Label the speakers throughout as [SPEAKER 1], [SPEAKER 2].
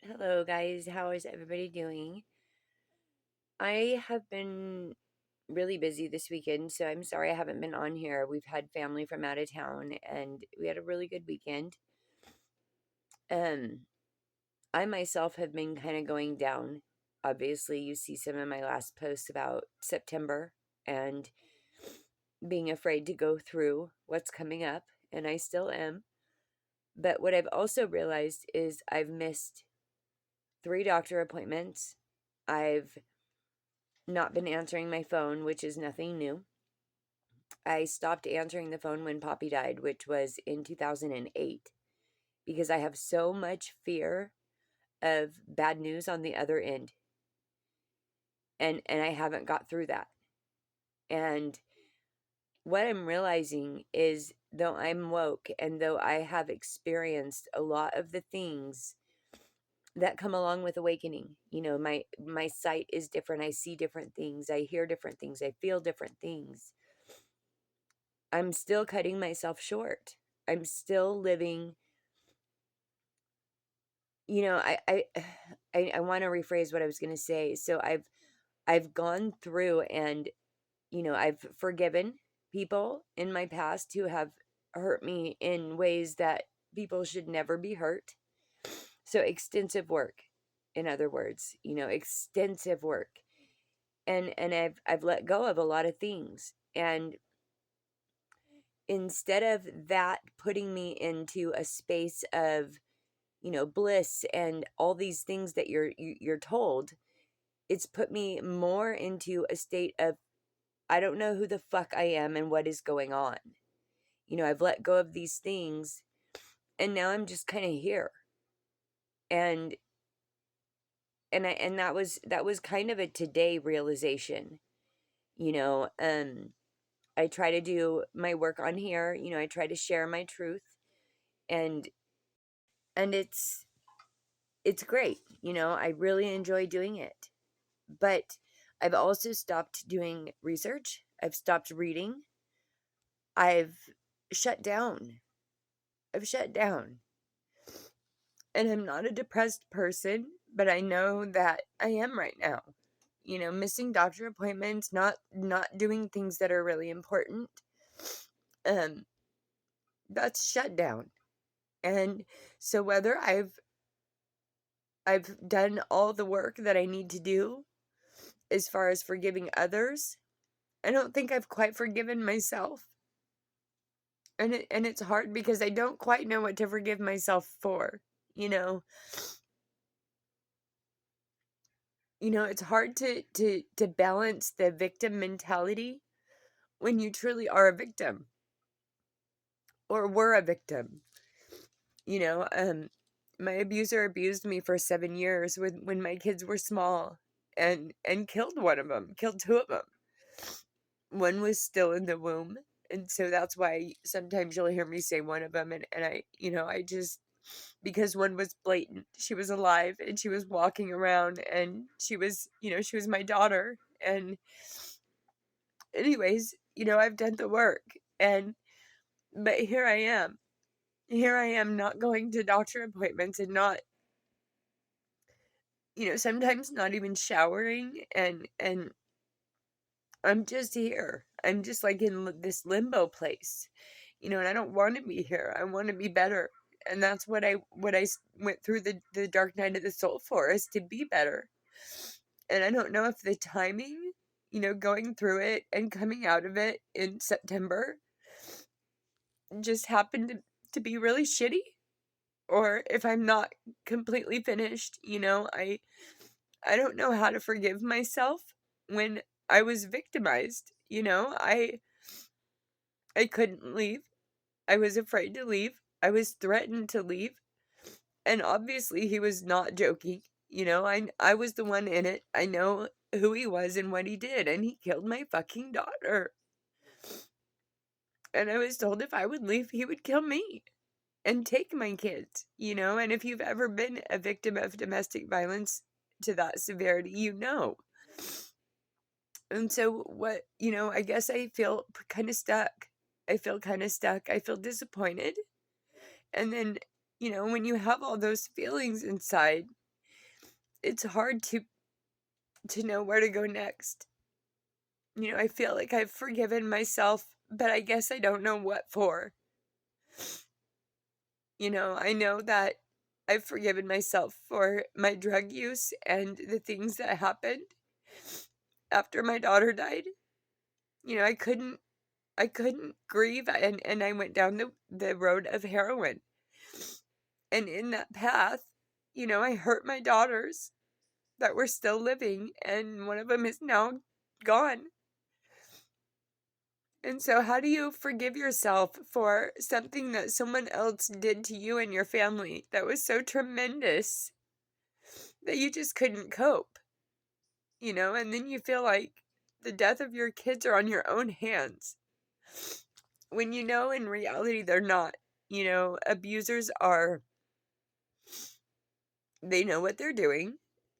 [SPEAKER 1] Hello, guys. How is everybody doing? I have been really busy this weekend, so I'm sorry I haven't been on here. We've had family from out of town, and we had a really good weekend. Um, I myself have been kind of going down. Obviously, you see some of my last posts about September and being afraid to go through what's coming up, and I still am. But what I've also realized is I've missed 3 doctor appointments. I've not been answering my phone, which is nothing new. I stopped answering the phone when Poppy died, which was in 2008, because I have so much fear of bad news on the other end. And I haven't got through that. And what I'm realizing is, though I'm woke and though I have experienced a lot of the things that come along with awakening, my sight is different. I see different things. I hear different things. I feel different things. I'm still cutting myself short. I'm still living, you know, I want to rephrase what I was going to say. So I've gone through and, I've forgiven people in my past who have hurt me in ways that people should never be hurt. So extensive work, in other words, extensive work. And I've let go of a lot of things. And instead of that putting me into a space of, bliss and all these things that you're told, it's put me more into a state of, I don't know who the fuck I am and what is going on. I've let go of these things, and now I'm just kind of here. And that was kind of a today realization. You know, um I try to do my work on here, I try to share my truth, and it's great. I really enjoy doing it. But I've also stopped doing research. I've stopped reading. I've shut down. I've shut down. And I'm not a depressed person, but I know that I am right now. Missing doctor appointments, not doing things that are really important. Um that's shut down. And so whether I've done all the work that I need to do as far as forgiving others, I don't think I've quite forgiven myself. And it's hard because I don't quite know what to forgive myself for. You know, it's hard to balance the victim mentality when you truly are a victim or were a victim. You know, um, my abuser abused me for 7 years when my kids were small, and killed one of them, killed two of them. One was still in the womb, and so that's why sometimes you'll hear me say one of them, and I just, because one was blatant. She was alive and she was walking around, and she was my daughter. And anyways, I've done the work, and but here I am. Here I am, not going to doctor appointments, and not, sometimes not even showering, and I'm just here. I'm just like in this limbo place. And I don't want to be here. I want to be better. And that's what I went through the dark night of the soul for, is to be better. And I don't know if the timing, going through it and coming out of it in September just happened to be really shitty, or if I'm not completely finished. I don't know how to forgive myself when I was victimized. I couldn't leave. I was afraid to leave. I was threatened to leave. And obviously he was not joking. I was the one in it. I know who he was and what he did, and he killed my fucking daughter. And I was told if I would leave, he would kill me and take my kids. And if you've ever been a victim of domestic violence to that severity, And so I guess I feel kind of stuck. I feel kind of stuck. I feel disappointed. And then You know, when you have all those feelings inside, it's hard to know where to go next. You know, I feel like I've forgiven myself, but I guess I don't know what for. You know, I know that I've forgiven myself for my drug use and the things that happened after my daughter died. You know, I couldn't grieve, and I went down the road of heroin. And in that path, you know, I hurt my daughters that were still living, and one of them is now gone. And so, how do you forgive yourself for something that someone else did to you and your family that was so tremendous that you just couldn't cope? You know, and then you feel like the death of your kids are on your own hands when you know in reality they're not. You know, abusers are, they know what they're doing,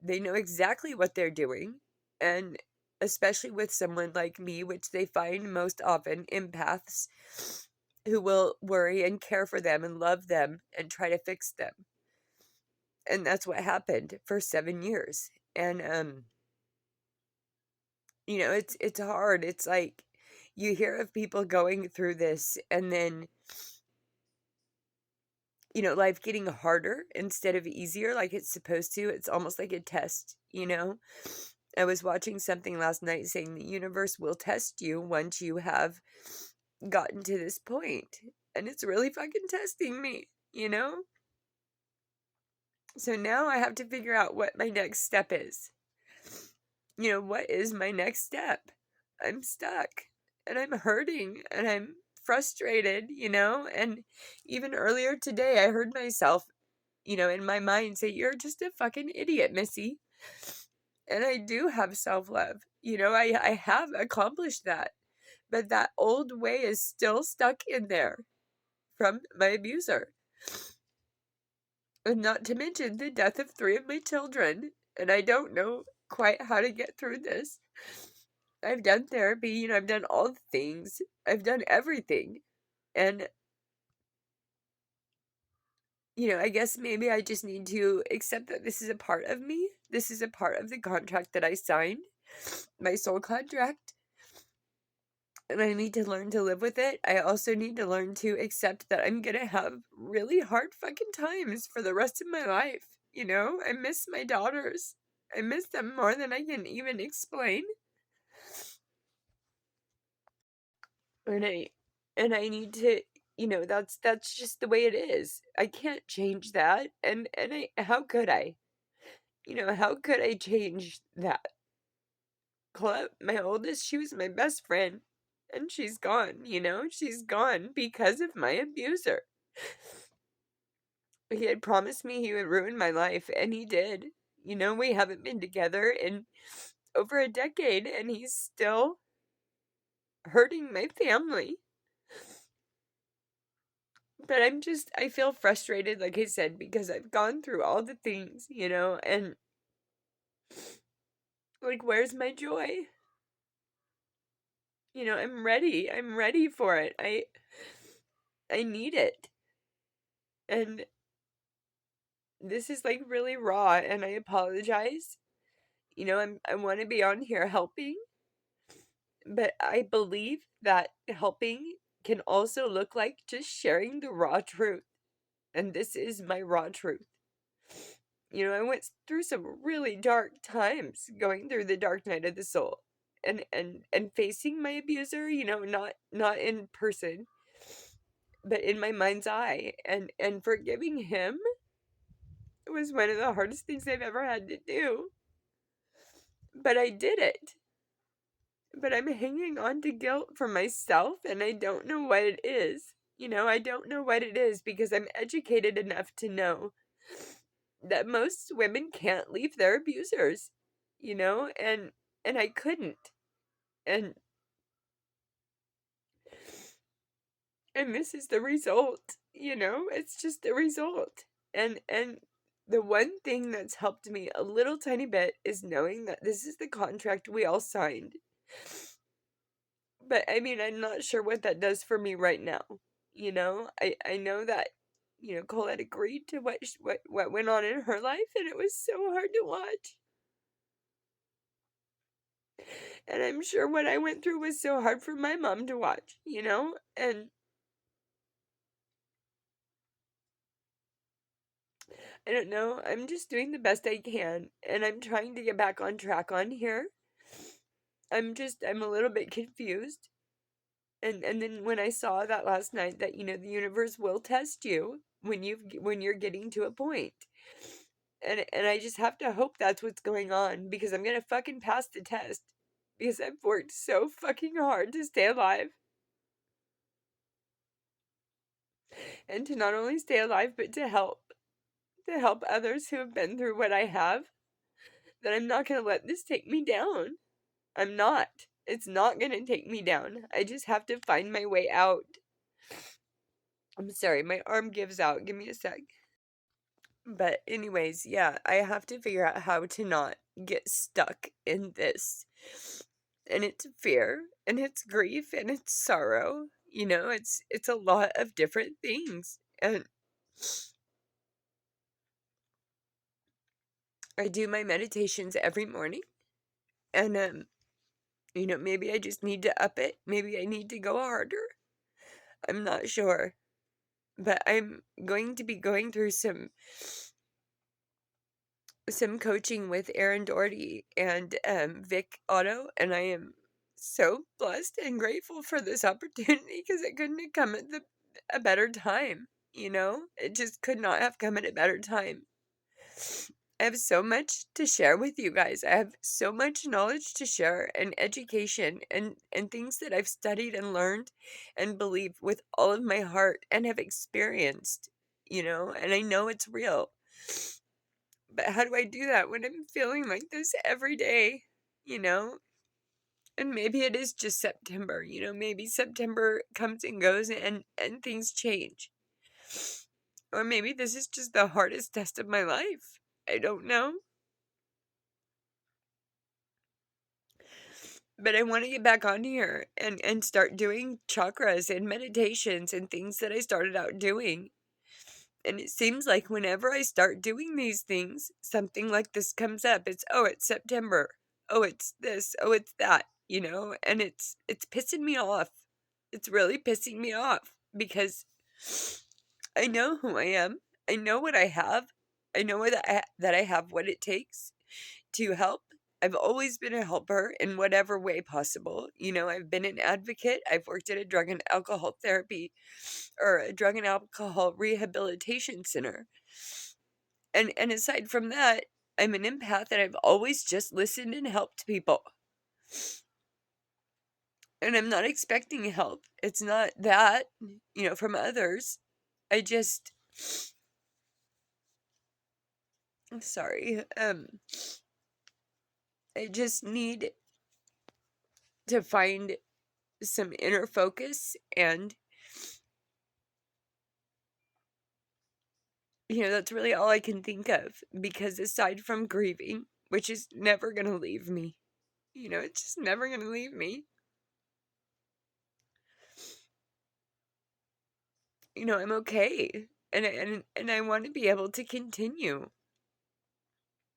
[SPEAKER 1] they know exactly what they're doing, and especially with someone like me, which they find most often empaths who will worry and care for them and love them and try to fix them. And that's what happened for 7 years. And you know, it's hard. It's like you hear of people going through this, and then, you know, life getting harder instead of easier like it's supposed to. It's almost like a test, you know? I was watching something last night saying the universe will test you once you have gotten to this point. And it's really fucking testing me, you know? So now I have to figure out what my next step is. You know, what is my next step? I'm stuck and I'm hurting and I'm frustrated, you know? And even earlier today, I heard myself, you know, in my mind say, "You're just a fucking idiot, Missy." And I do have self love. You know, I have accomplished that. But that old way is still stuck in there from my abuser. And not to mention the death of 3 of my children. And I don't know quite how to get through this. I've done therapy, you know, I've done all the things. I've done everything. And, you know, I guess maybe I just need to accept that this is a part of me. This is a part of the contract that I signed, my soul contract. And I need to learn to live with it. I also need to learn to accept that I'm gonna have really hard fucking times for the rest of my life. You know, I miss my daughters. I miss them more than I can even explain. And I need to, you know, that's just the way it is. I can't change that. And how could I? You know, how could I change that? Club, my oldest, she was my best friend. And she's gone, you know? She's gone because of my abuser. He had promised me he would ruin my life, and he did. You know, we haven't been together in over a decade, and he's still hurting my family. But I feel frustrated, like I said, because I've gone through all the things, you know, and like, where's my joy? You know, I'm ready. I'm ready for it. I need it. And this is like really raw, and I apologize. You know, I want to be on here helping, but I believe that helping can also look like just sharing the raw truth. And this is my raw truth. You know, I went through some really dark times going through the dark night of the soul. And facing my abuser, you know, not in person, but in my mind's eye, and forgiving him was one of the hardest things I've ever had to do. But I did it. But I'm hanging on to guilt for myself, and I don't know what it is. You know, I don't know what it is because I'm educated enough to know that most women can't leave their abusers, you know, and I couldn't. And and this is the result, you know? It's just the result. And the one thing that's helped me a little tiny bit is knowing that this is the contract we all signed. But I mean, I'm not sure what that does for me right now. You know, I know that Colette agreed to what went on in her life, and it was so hard to watch. And I'm sure what I went through was so hard for my mom to watch, and I don't know. I'm just doing the best I can, and I'm trying to get back on track on here. I'm a little bit confused. And then when I saw that last night that the universe will test you when you're getting to a point. And I just have to hope that's what's going on, because I'm going to fucking pass the test, because I've worked so fucking hard to stay alive. And to not only stay alive, but to help others who have been through what I have, that I'm not going to let this take me down. I'm not. It's not going to take me down. I just have to find my way out. I'm sorry, my arm gives out. Give me a sec. But anyways, yeah, I have to figure out how to not get stuck in this. And it's fear, and it's grief, and it's sorrow. It's a lot of different things. And I do my meditations every morning. And maybe I just need to up it. Maybe I need to go harder. I'm not sure. But I'm going to be going through some coaching with Aaron Doherty and Vic Otto, and I am so blessed and grateful for this opportunity, because it couldn't have come at a better time. It just could not have come at a better time. I have so much to share with you guys. I have so much knowledge to share, and education, and things that I've studied and learned and believe with all of my heart and have experienced, and I know it's real. But how do I do that when I'm feeling like this every day, you know? And maybe it is just September, maybe September comes and goes, and things change. Or maybe this is just the hardest test of my life. I don't know. But I want to get back on here and start doing chakras and meditations and things that I started out doing. And it seems like whenever I start doing these things, something like this comes up. It's September. Oh, it's this. Oh, it's that, and it's pissing me off. It's really pissing me off, because I know who I am. I know what I have. I know that I have what it takes to help. I've always been a helper in whatever way possible. I've been an advocate. I've worked at a drug and alcohol therapy, or a drug and alcohol rehabilitation center. And aside from that, I'm an empath, and I've always just listened and helped people. And I'm not expecting help. It's not that, from others. I just, I'm sorry. I just need to find some inner focus, and that's really all I can think of, because aside from grieving, which is never going to leave me, it's just never going to leave me. I'm okay. And I want to be able to continue.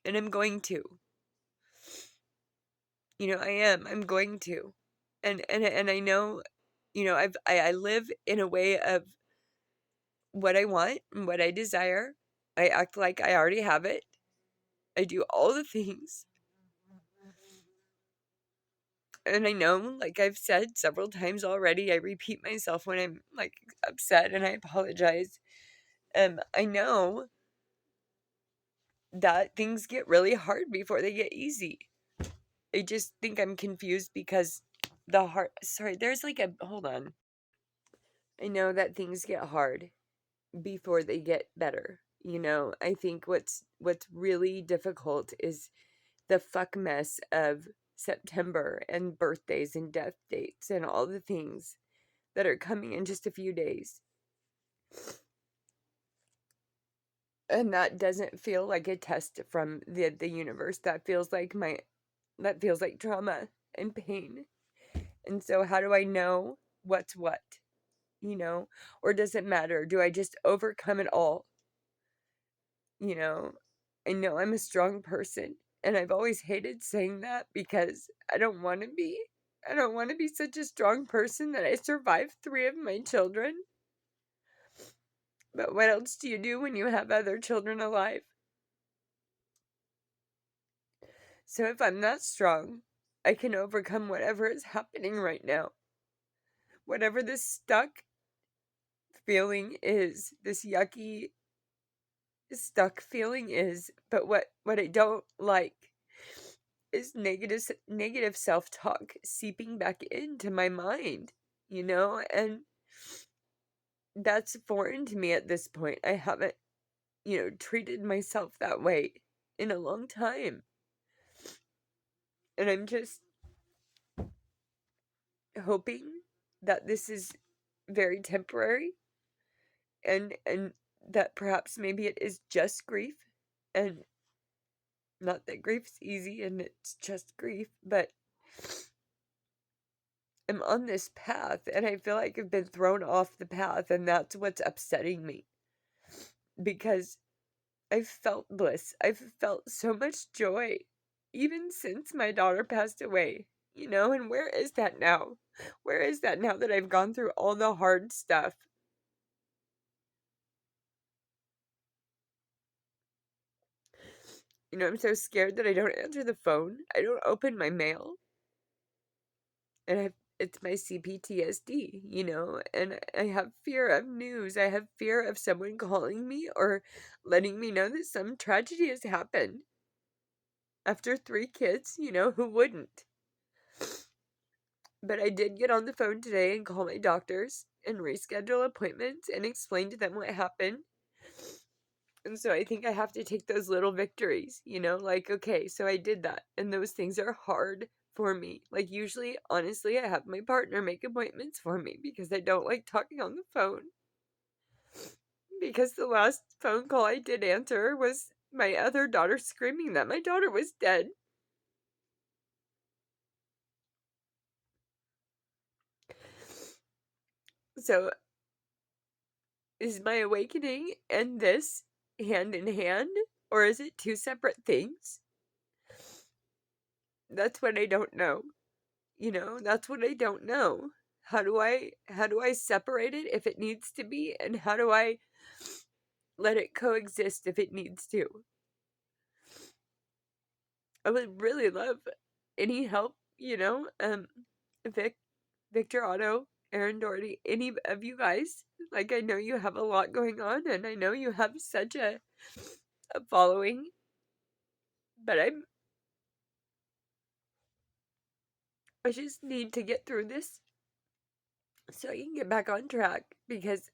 [SPEAKER 1] And I'm going to. I am. I'm going to. And I know, I live in a way of what I want and what I desire. I act like I already have it. I do all the things. And I know, like I've said several times already, I repeat myself when I'm like upset, and I apologize. I know that things get really hard before they get easy. I just think I'm confused, because there's like hold on. I know that things get hard before they get better. I think what's really difficult is the fuck mess of September, and birthdays and death dates and all the things that are coming in just a few days. And that doesn't feel like a test from the universe. That feels like trauma and pain. And so how do I know what's what? you know? Or does it matter? Do I just overcome it all? You know, I know I'm a strong person, and I've always hated saying that because I don't want to be. I don't want to be such a strong person that I survived 3 of my children. But what else do you do when you have other children alive? So if I'm not strong, I can overcome whatever is happening right now. Whatever this stuck feeling is, this yucky, stuck feeling is. But what I don't like is negative self-talk seeping back into my mind, and that's foreign to me at this point. I haven't, treated myself that way in a long time. And I'm just hoping that this is very temporary, and that perhaps maybe it is just grief, and not that grief's easy and it's just grief, but I'm on this path and I feel like I've been thrown off the path, and that's what's upsetting me because I've felt bliss. I've felt so much joy even since my daughter passed away, and where is that now? Where is that now that I've gone through all the hard stuff? I'm so scared that I don't answer the phone. I don't open my mail. And it's my CPTSD, and I have fear of news. I have fear of someone calling me or letting me know that some tragedy has happened. After 3 kids, who wouldn't? But I did get on the phone today and call my doctors and reschedule appointments and explain to them what happened. And so I think I have to take those little victories, like, okay, so I did that. And those things are hard for me. Like, usually, honestly, I have my partner make appointments for me because I don't like talking on the phone. Because the last phone call I did answer was my other daughter screaming that my daughter was dead. So, is my awakening and this hand in hand? Or is it two separate things? That's what I don't know. That's what I don't know. How do I separate it if it needs to be, and how do I let it coexist if it needs to? I would really love any help, Vic, Victor Otto, Aaron Doherty, any of you guys. Like, I know you have a lot going on, and I know you have such a following, but I just need to get through this so I can get back on track, because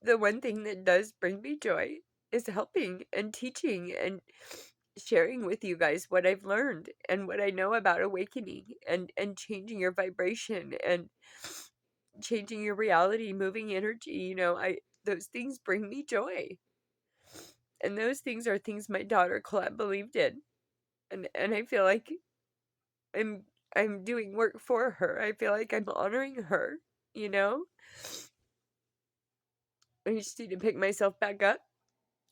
[SPEAKER 1] the one thing that does bring me joy is helping and teaching and sharing with you guys what I've learned and what I know about awakening and changing your vibration and changing your reality, moving energy. I those things bring me joy. And those things are things my daughter Colette believed in. And I feel like I'm I'm doing work for her. I feel like I'm honoring her, you know? I just need to pick myself back up.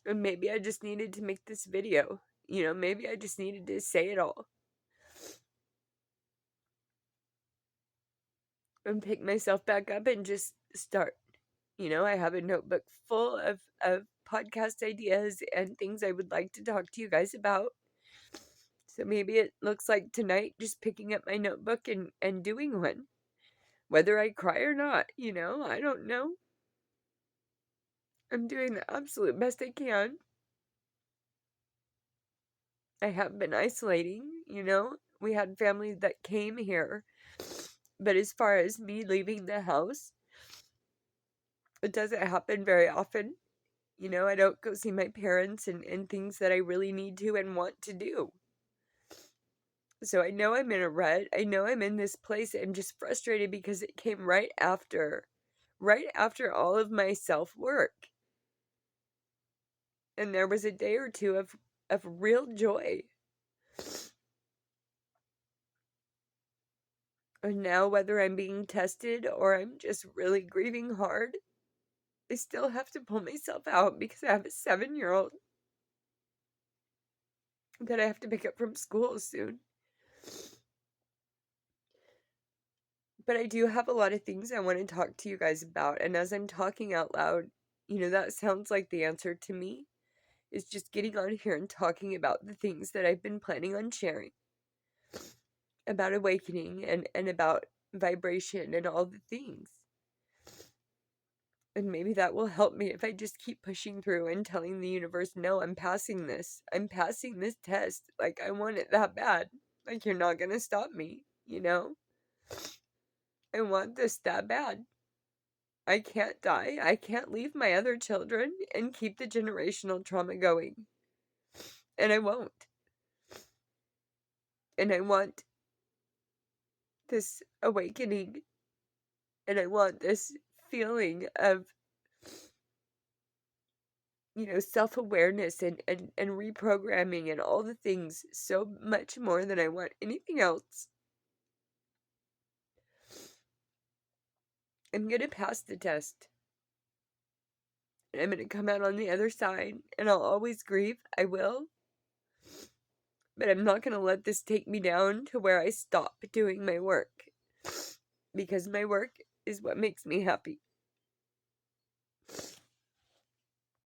[SPEAKER 1] And maybe I just needed to make this video. Maybe I just needed to say it all. And pick myself back up and just start. I have a notebook full of podcast ideas and things I would like to talk to you guys about. So maybe it looks like tonight just picking up my notebook and doing one. Whether I cry or not, I don't know. I'm doing the absolute best I can. I have been isolating. We had family that came here. But as far as me leaving the house, it doesn't happen very often. I don't go see my parents and things that I really need to and want to do. So I know I'm in a rut. I know I'm in this place. I'm just frustrated because it came right after all of my self-work. And there was a day or two of real joy. And now, whether I'm being tested or I'm just really grieving hard, I still have to pull myself out because I have a 7-year-old that I have to pick up from school soon. But I do have a lot of things I want to talk to you guys about. And as I'm talking out loud, that sounds like the answer to me is just getting on here and talking about the things that I've been planning on sharing about awakening and about vibration and all the things. And maybe that will help me if I just keep pushing through and telling the universe, no, I'm passing this. I'm passing this test. Like, I want it that bad. Like, you're not going to stop me, I want this that bad. I can't die. I can't leave my other children and keep the generational trauma going. And I won't. And I want this awakening. And I want this feeling of, self-awareness and reprogramming and all the things so much more than I want anything else. I'm going to pass the test. And I'm going to come out on the other side. And I'll always grieve. I will. But I'm not going to let this take me down to where I stop doing my work. Because my work is what makes me happy.